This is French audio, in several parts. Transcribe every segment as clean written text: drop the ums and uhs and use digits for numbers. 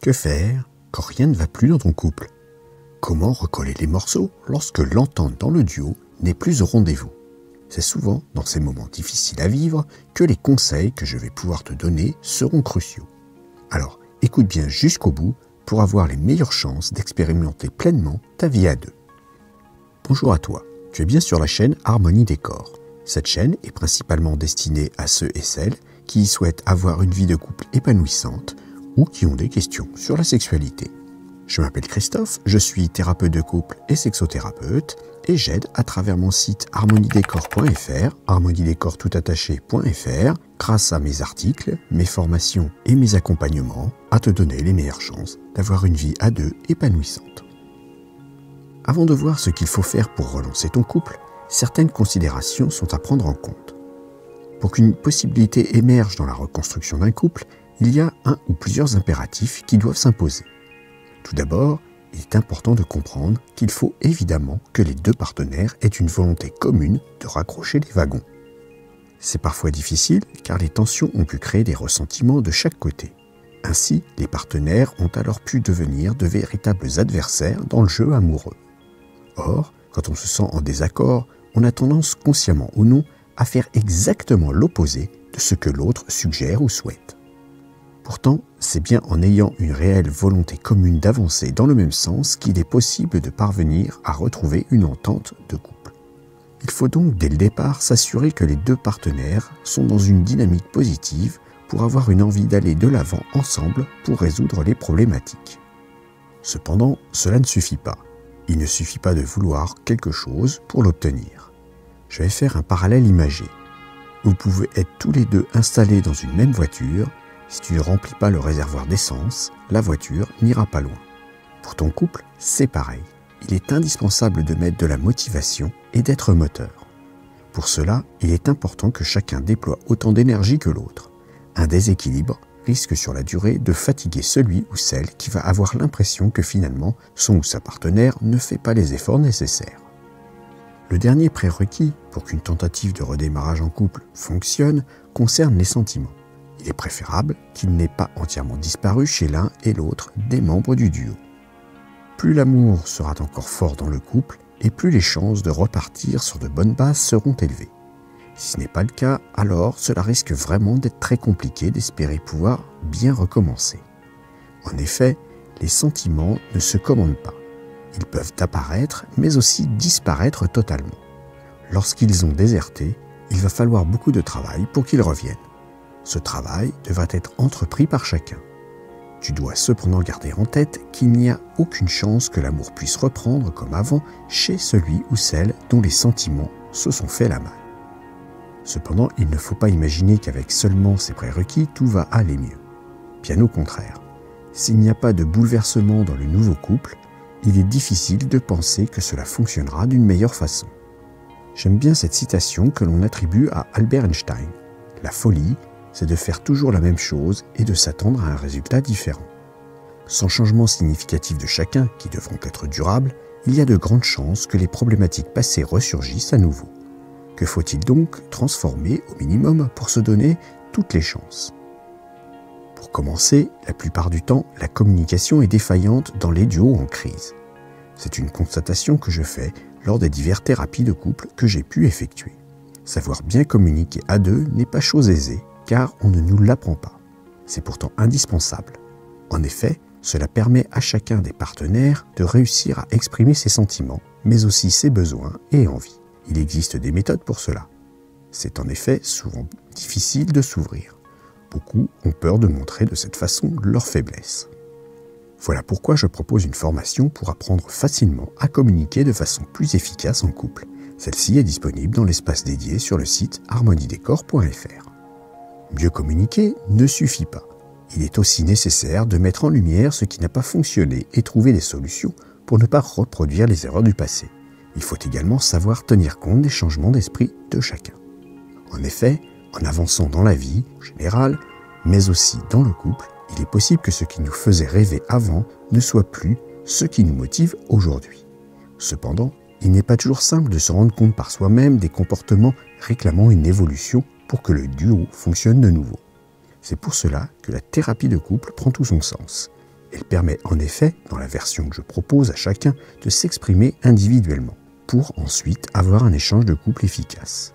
Que faire quand rien ne va plus dans ton couple? Comment recoller les morceaux lorsque l'entente dans le duo n'est plus au rendez-vous? C'est souvent dans ces moments difficiles à vivre que les conseils que je vais pouvoir te donner seront cruciaux. Alors, écoute bien jusqu'au bout pour avoir les meilleures chances d'expérimenter pleinement ta vie à deux. Bonjour à toi, tu es bien sur la chaîne Harmonie Décor. Cette chaîne est principalement destinée à ceux et celles qui souhaitent avoir une vie de couple épanouissante ou qui ont des questions sur la sexualité. Je m'appelle Christophe, je suis thérapeute de couple et sexothérapeute et j'aide à travers mon site harmoniedécor.fr, harmoniedécortoutattaché.fr, grâce à mes articles, mes formations et mes accompagnements, à te donner les meilleures chances d'avoir une vie à deux épanouissante. Avant de voir ce qu'il faut faire pour relancer ton couple, certaines considérations sont à prendre en compte. Pour qu'une possibilité émerge dans la reconstruction d'un couple, il y a un ou plusieurs impératifs qui doivent s'imposer. Tout d'abord, il est important de comprendre qu'il faut évidemment que les deux partenaires aient une volonté commune de raccrocher les wagons. C'est parfois difficile car les tensions ont pu créer des ressentiments de chaque côté. Ainsi, les partenaires ont alors pu devenir de véritables adversaires dans le jeu amoureux. Or, quand on se sent en désaccord, on a tendance, consciemment ou non, à faire exactement l'opposé de ce que l'autre suggère ou souhaite. Pourtant, c'est bien en ayant une réelle volonté commune d'avancer dans le même sens qu'il est possible de parvenir à retrouver une entente de couple. Il faut donc dès le départ s'assurer que les deux partenaires sont dans une dynamique positive pour avoir une envie d'aller de l'avant ensemble pour résoudre les problématiques. Cependant, cela ne suffit pas. Il ne suffit pas de vouloir quelque chose pour l'obtenir. Je vais faire un parallèle imagé. Vous pouvez être tous les deux installés dans une même voiture. Si tu ne remplis pas le réservoir d'essence, la voiture n'ira pas loin. Pour ton couple, c'est pareil. Il est indispensable de mettre de la motivation et d'être moteur. Pour cela, il est important que chacun déploie autant d'énergie que l'autre. Un déséquilibre risque sur la durée de fatiguer celui ou celle qui va avoir l'impression que finalement son ou sa partenaire ne fait pas les efforts nécessaires. Le dernier prérequis pour qu'une tentative de redémarrage en couple fonctionne concerne les sentiments. Il est préférable qu'il n'ait pas entièrement disparu chez l'un et l'autre des membres du duo. Plus l'amour sera encore fort dans le couple et plus les chances de repartir sur de bonnes bases seront élevées. Si ce n'est pas le cas, alors cela risque vraiment d'être très compliqué d'espérer pouvoir bien recommencer. En effet, les sentiments ne se commandent pas. Ils peuvent apparaître mais aussi disparaître totalement. Lorsqu'ils ont déserté, il va falloir beaucoup de travail pour qu'ils reviennent. Ce travail devra être entrepris par chacun. Tu dois cependant garder en tête qu'il n'y a aucune chance que l'amour puisse reprendre comme avant chez celui ou celle dont les sentiments se sont fait la malle. Cependant, il ne faut pas imaginer qu'avec seulement ces prérequis, tout va aller mieux. Bien au contraire, s'il n'y a pas de bouleversement dans le nouveau couple, il est difficile de penser que cela fonctionnera d'une meilleure façon. J'aime bien cette citation que l'on attribue à Albert Einstein. La folie, c'est de faire toujours la même chose et de s'attendre à un résultat différent. Sans changement significatif de chacun, qui devront être durables, il y a de grandes chances que les problématiques passées ressurgissent à nouveau. Que faut-il donc transformer au minimum pour se donner toutes les chances? Pour commencer, la plupart du temps, la communication est défaillante dans les duos en crise. C'est une constatation que je fais lors des diverses thérapies de couple que j'ai pu effectuer. Savoir bien communiquer à deux n'est pas chose aisée, car on ne nous l'apprend pas. C'est pourtant indispensable. En effet, cela permet à chacun des partenaires de réussir à exprimer ses sentiments, mais aussi ses besoins et envies. Il existe des méthodes pour cela. C'est en effet souvent difficile de s'ouvrir. Beaucoup ont peur de montrer de cette façon leur faiblesse. Voilà pourquoi je propose une formation pour apprendre facilement à communiquer de façon plus efficace en couple. Celle-ci est disponible dans l'espace dédié sur le site harmoniedécor.fr. Mieux communiquer ne suffit pas. Il est aussi nécessaire de mettre en lumière ce qui n'a pas fonctionné et trouver des solutions pour ne pas reproduire les erreurs du passé. Il faut également savoir tenir compte des changements d'esprit de chacun. En effet, en avançant dans la vie en général, mais aussi dans le couple, il est possible que ce qui nous faisait rêver avant ne soit plus ce qui nous motive aujourd'hui. Cependant, il n'est pas toujours simple de se rendre compte par soi-même des comportements réclamant une évolution pour que le duo fonctionne de nouveau. C'est pour cela que la thérapie de couple prend tout son sens. Elle permet en effet, dans la version que je propose à chacun, de s'exprimer individuellement, pour ensuite avoir un échange de couple efficace.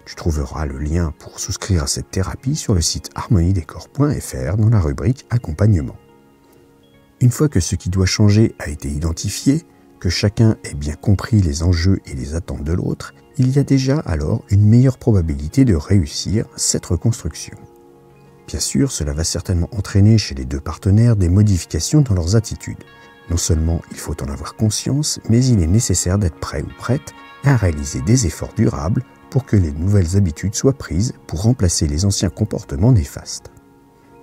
Tu trouveras le lien pour souscrire à cette thérapie sur le site harmoniedécor.fr dans la rubrique Accompagnement. Une fois que ce qui doit changer a été identifié, que chacun ait bien compris les enjeux et les attentes de l'autre, il y a déjà alors une meilleure probabilité de réussir cette reconstruction. Bien sûr, cela va certainement entraîner chez les deux partenaires des modifications dans leurs attitudes. Non seulement il faut en avoir conscience, mais il est nécessaire d'être prêt ou prête à réaliser des efforts durables pour que les nouvelles habitudes soient prises pour remplacer les anciens comportements néfastes.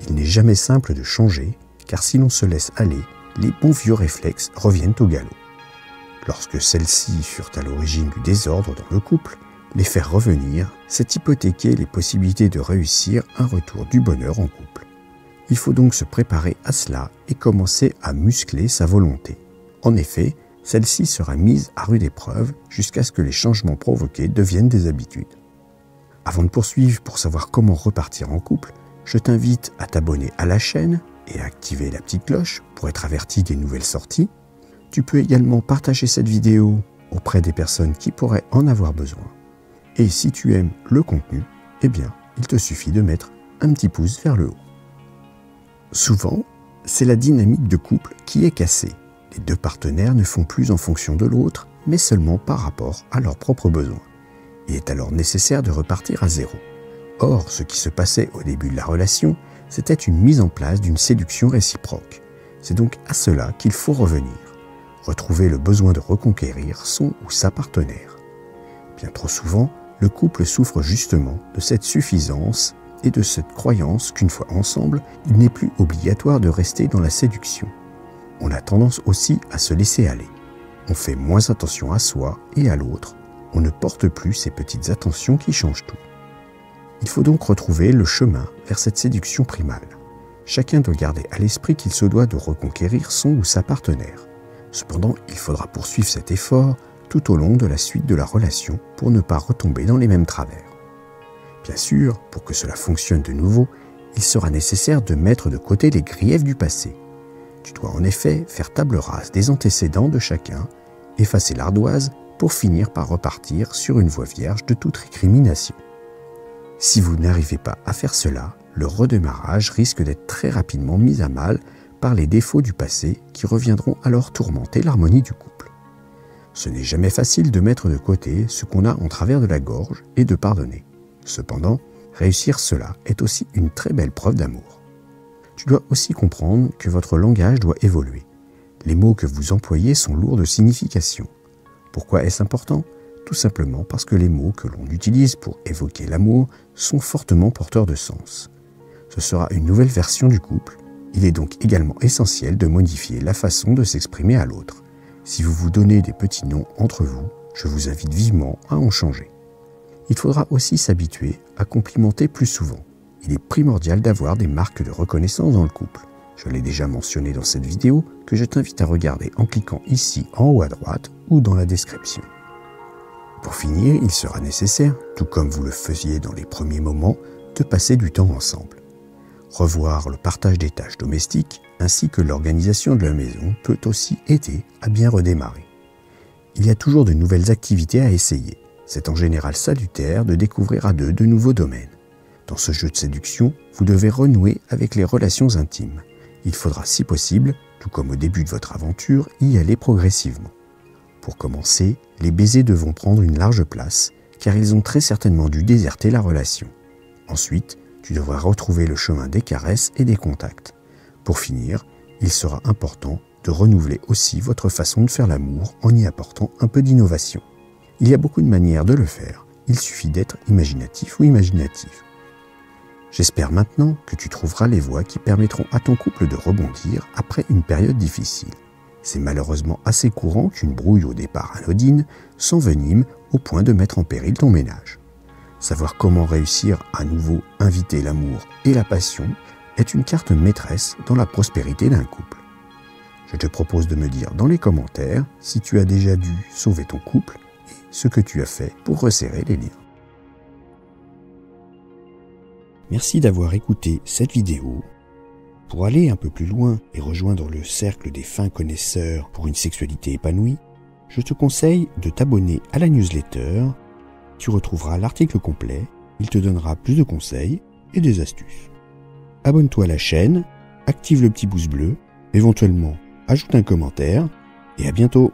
Il n'est jamais simple de changer, car si l'on se laisse aller, les bons vieux réflexes reviennent au galop. Lorsque celles-ci furent à l'origine du désordre dans le couple, les faire revenir, c'est hypothéquer les possibilités de réussir un retour du bonheur en couple. Il faut donc se préparer à cela et commencer à muscler sa volonté. En effet, celle-ci sera mise à rude épreuve jusqu'à ce que les changements provoqués deviennent des habitudes. Avant de poursuivre pour savoir comment repartir en couple, je t'invite à t'abonner à la chaîne et à activer la petite cloche pour être averti des nouvelles sorties. Tu peux également partager cette vidéo auprès des personnes qui pourraient en avoir besoin. Et si tu aimes le contenu, eh bien, il te suffit de mettre un petit pouce vers le haut. Souvent, c'est la dynamique de couple qui est cassée. Les deux partenaires ne font plus en fonction de l'autre, mais seulement par rapport à leurs propres besoins. Il est alors nécessaire de repartir à zéro. Or, ce qui se passait au début de la relation, c'était une mise en place d'une séduction réciproque. C'est donc à cela qu'il faut revenir. Retrouver le besoin de reconquérir son ou sa partenaire. Bien trop souvent, le couple souffre justement de cette suffisance et de cette croyance qu'une fois ensemble, il n'est plus obligatoire de rester dans la séduction. On a tendance aussi à se laisser aller. On fait moins attention à soi et à l'autre. On ne porte plus ces petites attentions qui changent tout. Il faut donc retrouver le chemin vers cette séduction primale. Chacun doit garder à l'esprit qu'il se doit de reconquérir son ou sa partenaire. Cependant, il faudra poursuivre cet effort tout au long de la suite de la relation pour ne pas retomber dans les mêmes travers. Bien sûr, pour que cela fonctionne de nouveau, il sera nécessaire de mettre de côté les griefs du passé. Tu dois en effet faire table rase des antécédents de chacun, effacer l'ardoise pour finir par repartir sur une voie vierge de toute récrimination. Si vous n'arrivez pas à faire cela, le redémarrage risque d'être très rapidement mis à mal par les défauts du passé qui reviendront alors tourmenter l'harmonie du couple. Ce n'est jamais facile de mettre de côté ce qu'on a en travers de la gorge et de pardonner. Cependant, réussir cela est aussi une très belle preuve d'amour. Tu dois aussi comprendre que votre langage doit évoluer. Les mots que vous employez sont lourds de signification. Pourquoi est-ce important ? Tout simplement parce que les mots que l'on utilise pour évoquer l'amour sont fortement porteurs de sens. Ce sera une nouvelle version du couple. Il est donc également essentiel de modifier la façon de s'exprimer à l'autre. Si vous vous donnez des petits noms entre vous, je vous invite vivement à en changer. Il faudra aussi s'habituer à complimenter plus souvent. Il est primordial d'avoir des marques de reconnaissance dans le couple. Je l'ai déjà mentionné dans cette vidéo que je t'invite à regarder en cliquant ici en haut à droite ou dans la description. Pour finir, il sera nécessaire, tout comme vous le faisiez dans les premiers moments, de passer du temps ensemble. Revoir le partage des tâches domestiques ainsi que l'organisation de la maison peut aussi aider à bien redémarrer. Il y a toujours de nouvelles activités à essayer. C'est en général salutaire de découvrir à deux de nouveaux domaines. Dans ce jeu de séduction, vous devez renouer avec les relations intimes. Il faudra, si possible, tout comme au début de votre aventure, y aller progressivement. Pour commencer, les baisers devront prendre une large place, car ils ont très certainement dû déserter la relation. Ensuite, tu devras retrouver le chemin des caresses et des contacts. Pour finir, il sera important de renouveler aussi votre façon de faire l'amour en y apportant un peu d'innovation. Il y a beaucoup de manières de le faire, il suffit d'être imaginatif ou imaginative. J'espère maintenant que tu trouveras les voies qui permettront à ton couple de rebondir après une période difficile. C'est malheureusement assez courant qu'une brouille au départ anodine s'envenime au point de mettre en péril ton ménage. Savoir comment réussir à nouveau inviter l'amour et la passion est une carte maîtresse dans la prospérité d'un couple. Je te propose de me dire dans les commentaires si tu as déjà dû sauver ton couple et ce que tu as fait pour resserrer les liens. Merci d'avoir écouté cette vidéo. Pour aller un peu plus loin et rejoindre le cercle des fins connaisseurs pour une sexualité épanouie, je te conseille de t'abonner à la newsletter. Tu retrouveras l'article complet, il te donnera plus de conseils et des astuces. Abonne-toi à la chaîne, active le petit pouce bleu, éventuellement ajoute un commentaire et à bientôt.